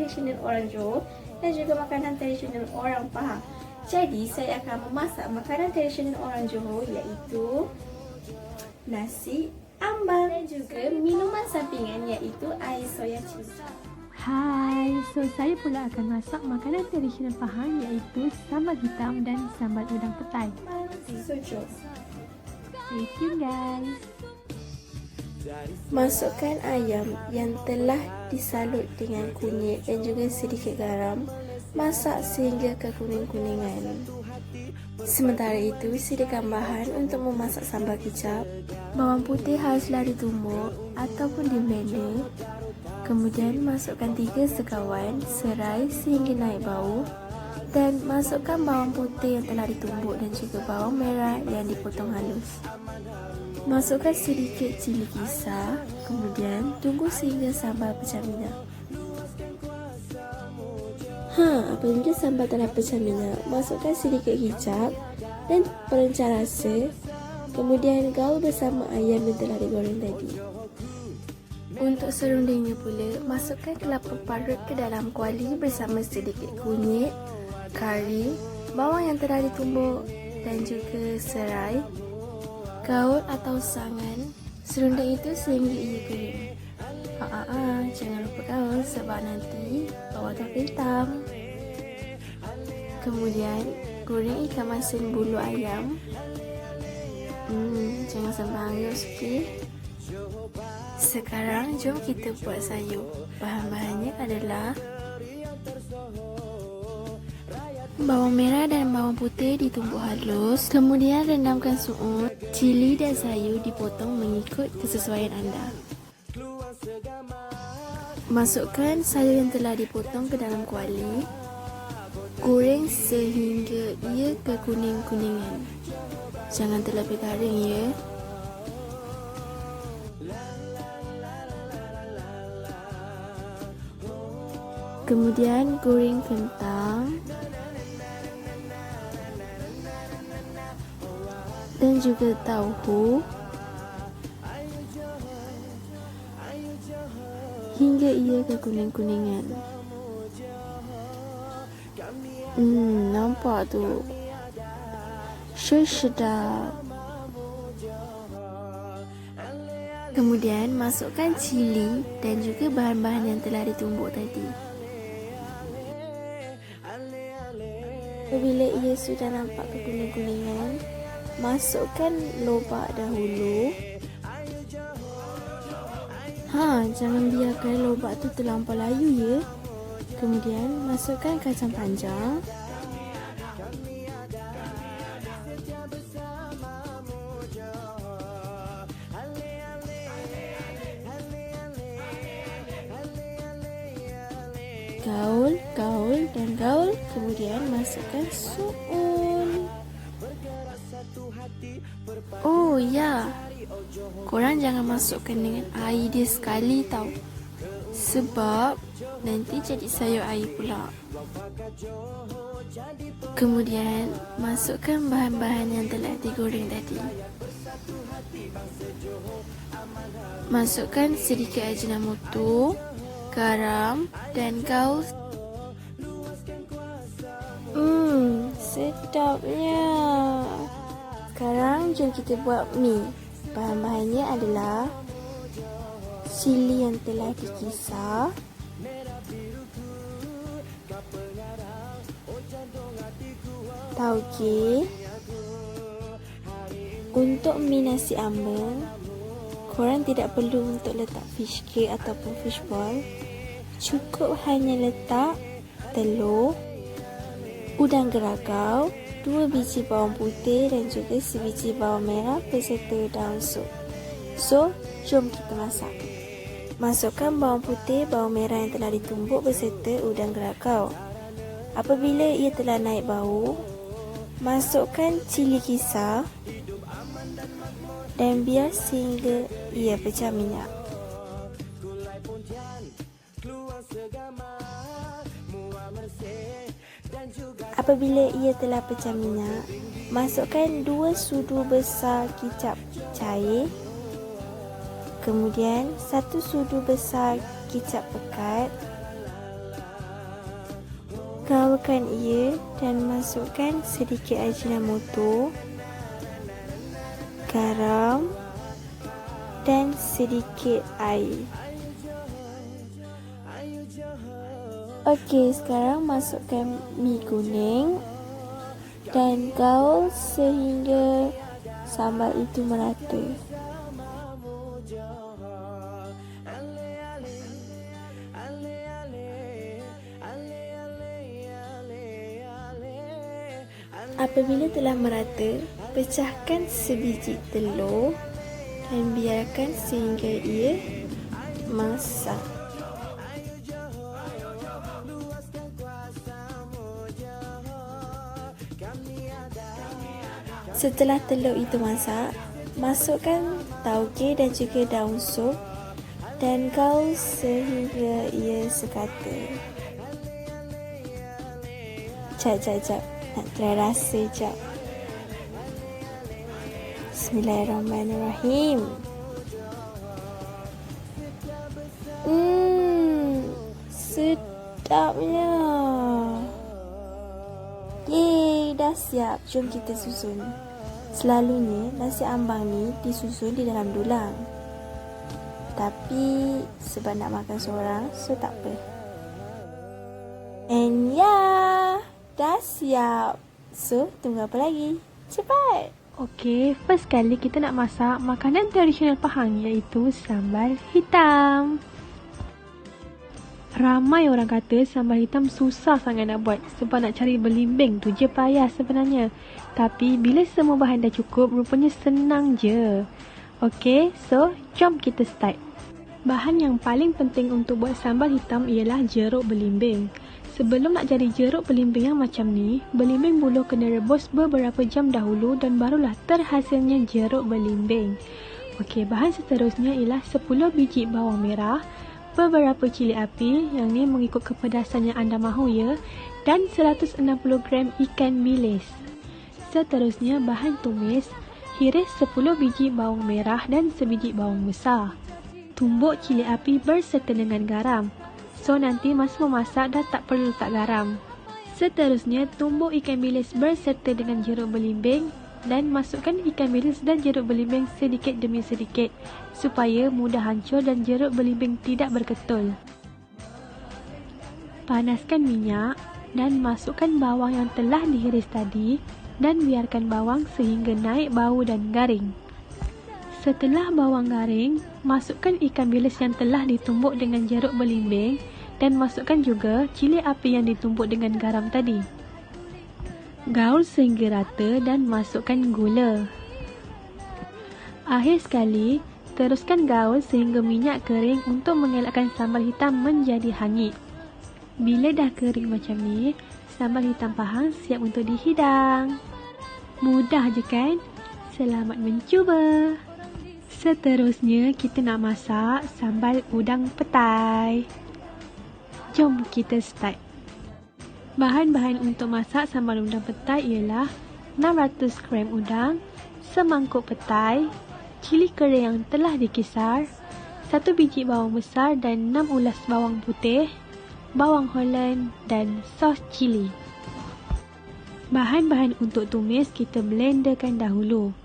tradisional orang Johor dan juga makanan tradisional orang Pahang. Jadi saya akan memasak makanan tradisional orang Johor iaitu nasi ambang dan juga minuman sampingan iaitu air soya cincang. Hai, saya pula akan masak makanan tradisional Pahang iaitu sambal hitam dan sambal udang petai. So jom. Stay tuned guys. Masukkan ayam yang telah disalut dengan kunyit dan juga sedikit garam. Masak sehingga kekuning-kuningan. Sementara itu, sediakan bahan untuk memasak sambal kicap. Bawang putih haruslah ditumbuk ataupun di-blender. Kemudian masukkan 3 sekawan serai sehingga naik bau. Dan masukkan bawang putih yang telah ditumbuk dan juga bawang merah yang dipotong halus. Masukkan sedikit cili kisar. Kemudian tunggu sehingga sambal pecah minyak. Apabila sambal telah pecah minyak, masukkan sedikit kicap dan perenca rasa. Kemudian gaul bersama ayam yang telah digoreng tadi. Untuk serundingnya pula, masukkan kelapa parut ke dalam kuali bersama sedikit kunyit, kari, bawang yang telah ditumbuk dan juga serai. Gaul atau sangan serunding itu sehingga ia kering. Jangan lupa gaul sebab nanti bawang tak hitam. Kemudian goreng ikan masin bulu ayam. Jangan sampai hangus, okey? Sekarang jom kita buat sayur. Bahan-bahannya adalah bawang merah dan bawang putih ditumbuk halus. Kemudian rendamkan suun. Cili dan sayur dipotong mengikut kesesuaian anda. Masukkan sayur yang telah dipotong ke dalam kuali. Goreng sehingga ia kekuning-kuningan. Jangan terlebih garing ya. Kemudian goreng kentang dan juga tauhu hingga ia kekuning-kuningan. Nampak tu sedap. Kemudian masukkan cili dan juga bahan-bahan yang telah ditumbuk tadi. Apabila ia sudah nampak kekuning-kuningan, masukkan lobak dahulu. Jangan biarkan lobak tu terlampau layu ya. Kemudian masukkan kacang panjang. Gaul dan gaul. Kemudian masukkan suun. Oh ya, korang jangan masukkan dengan air dia sekali tau. Sebab nanti jadi sayur air pula. Kemudian masukkan bahan-bahan yang telah digoreng tadi. Masukkan sedikit ajinomoto, garam dan gaul. Sedapnya. Sekarang jom kita buat mie. Bahan-bahannya adalah cili yang telah dikisar, tauge. Untuk mie nasi ambeng, korang tidak perlu untuk letak fish cake ataupun fish ball. Cukup hanya letak telur, udang geragau, 2 biji bawang putih dan juga sebiji bawang merah beserta daun sup. So, jom kita masak. Masukkan bawang putih, bawang merah yang telah ditumbuk beserta udang geragau. Apabila ia telah naik bau, masukkan cili kisar dan biar sehingga ia pecah minyak. Apabila ia telah pecah minyak, masukkan 2 sudu besar kicap cair. Kemudian 1 sudu besar kicap pekat. Gaulkan ia dan masukkan sedikit ajinomoto, garam dan sedikit air. Okey, sekarang masukkan mi kuning dan gaul sehingga sambal itu merata. Apabila telah merata, pecahkan sebiji telur dan biarkan sehingga ia masak. Setelah telur itu masak, masukkan tauge dan juga daun sup dan gaul sehingga ia sekata. Jap. Nak try rasa jap. Bismillahirrahmanirrahim. Sedapnya. Yeay, dah siap. Jom kita susun. Selalunya nasi ambang ni disusun di dalam dulang. Tapi sebab nak makan seorang, so tak apa. And yeah, dah siap. So, tunggu apa lagi? Cepat! Okey, first kali kita nak masak makanan tradisional Pahang iaitu sambal hitam. Ramai orang kata sambal hitam susah sangat nak buat sebab nak cari belimbing tu je payah sebenarnya. Tapi bila semua bahan dah cukup, rupanya senang je. Okey, so jom kita start. Bahan yang paling penting untuk buat sambal hitam ialah jeruk belimbing. Sebelum nak jadi jeruk belimbing yang macam ni, belimbing buluh kena rebus beberapa jam dahulu dan barulah terhasilnya jeruk belimbing. Okey, bahan seterusnya ialah 10 biji bawang merah, beberapa cili api yang ni mengikut kepedasan yang anda mahu ya, dan 160 gram ikan bilis. Seterusnya bahan tumis, hiris 10 biji bawang merah dan sebiji bawang besar. Tumbuk cili api berserta dengan garam. So nanti masa memasak dah tak perlu letak garam. Seterusnya tumbuk ikan bilis berserta dengan jeruk belimbing dan masukkan ikan bilis dan jeruk belimbing sedikit demi sedikit supaya mudah hancur dan jeruk belimbing tidak berketul. Panaskan minyak dan masukkan bawang yang telah dihiris tadi dan biarkan bawang sehingga naik bau dan garing. Setelah bawang garing, masukkan ikan bilis yang telah ditumbuk dengan jeruk belimbing dan masukkan juga cili api yang ditumbuk dengan garam tadi. Gaul sehingga rata dan masukkan gula. Akhir sekali, teruskan gaul sehingga minyak kering untuk mengelakkan sambal hitam menjadi hangit. Bila dah kering macam ni, sambal hitam Pahang siap untuk dihidang. Mudah je kan? Selamat mencuba! Seterusnya, kita nak masak sambal udang petai. Jom kita start. Bahan-bahan untuk masak sambal udang petai ialah 600 gram udang, semangkuk petai, cili kering yang telah dikisar, 1 biji bawang besar dan 6 ulas bawang putih, bawang Holland dan sos cili. Bahan-bahan untuk tumis kita blenderkan dahulu.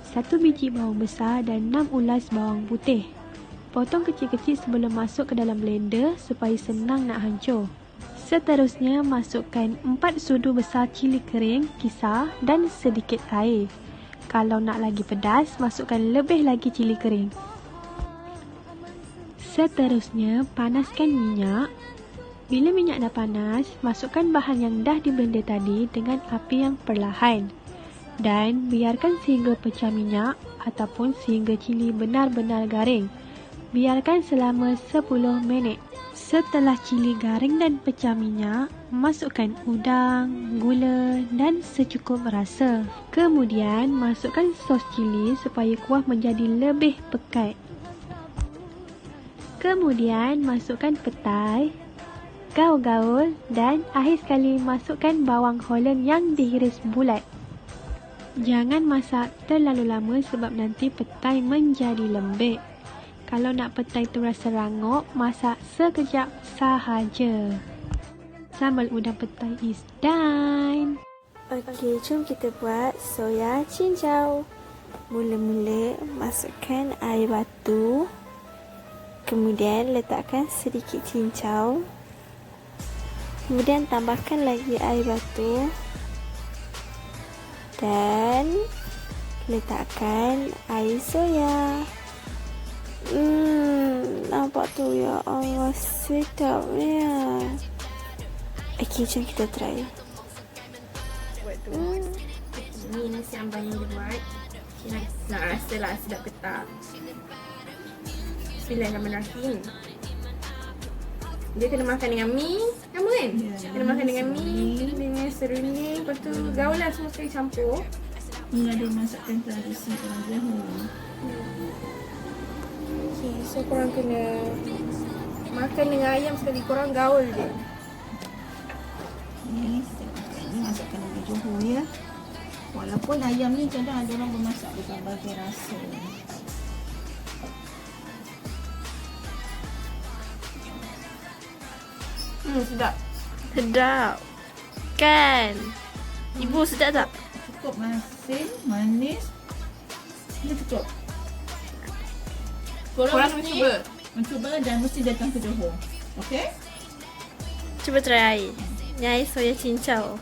1 biji bawang besar dan 6 ulas bawang putih. Potong kecil-kecil sebelum masuk ke dalam blender supaya senang nak hancur. Seterusnya, masukkan 4 sudu besar cili kering, kisar dan sedikit air. Kalau nak lagi pedas, masukkan lebih lagi cili kering. Seterusnya, panaskan minyak. Bila minyak dah panas, masukkan bahan yang dah diblender tadi dengan api yang perlahan. Dan biarkan sehingga pecah minyak ataupun sehingga cili benar-benar garing. Biarkan selama 10 minit. Setelah cili garing dan pecah minyak, masukkan udang, gula dan secukup rasa. Kemudian, masukkan sos cili supaya kuah menjadi lebih pekat. Kemudian, masukkan petai, gaul-gaul dan akhir sekali masukkan bawang Holland yang dihiris bulat. Jangan masak terlalu lama sebab nanti petai menjadi lembek. Kalau nak petai tu rasa rangup, masak sekejap sahaja. sambal udang petai is done. Okey, jom kita buat soya cincau. Mula-mula masukkan air batu. Kemudian letakkan sedikit cincau. Kemudian tambahkan lagi air batu. Dan letakkan air soya. Nampak tu ya Allah, sedapnya. Okey, jom kita try. Ni nasi ambang yang dia buat. Nak rasa lah sedap ke tak. Bismillahirrahmanirrahim. Dia kena makan dengan mi. Sama kan? Kena makan dengan mi, dengan serunding. Lepas tu gaul lah semua sekali campur. Ini ada masakan tradisi orang Johor. Okay, so korang kena makan dengan ayam sekali. Korang gaul je. Ni masakan orang Johor ya. Walaupun ayam ni kadang ada orang bermasak berbagai rasa. Sedap. Sedap. Kan? Ibu sedap tak? Cukup masin, manis. Ini cukup. Korang mesti cuba. mencuba dan mesti datang ke Johor. Okey? Cuba try air. Ni air soya cincau.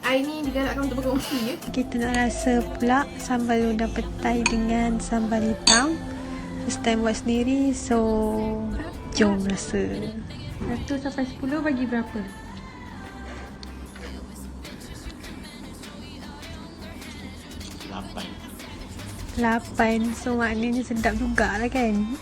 Air ni digalakkan untuk berkongsi ya. Kita nak rasa pula sambal udang petai dengan sambal hitam. First time buat sendiri, so jom rasa. 1 sampai 10 bagi berapa? 8. So maknanya sedap jugalah kan?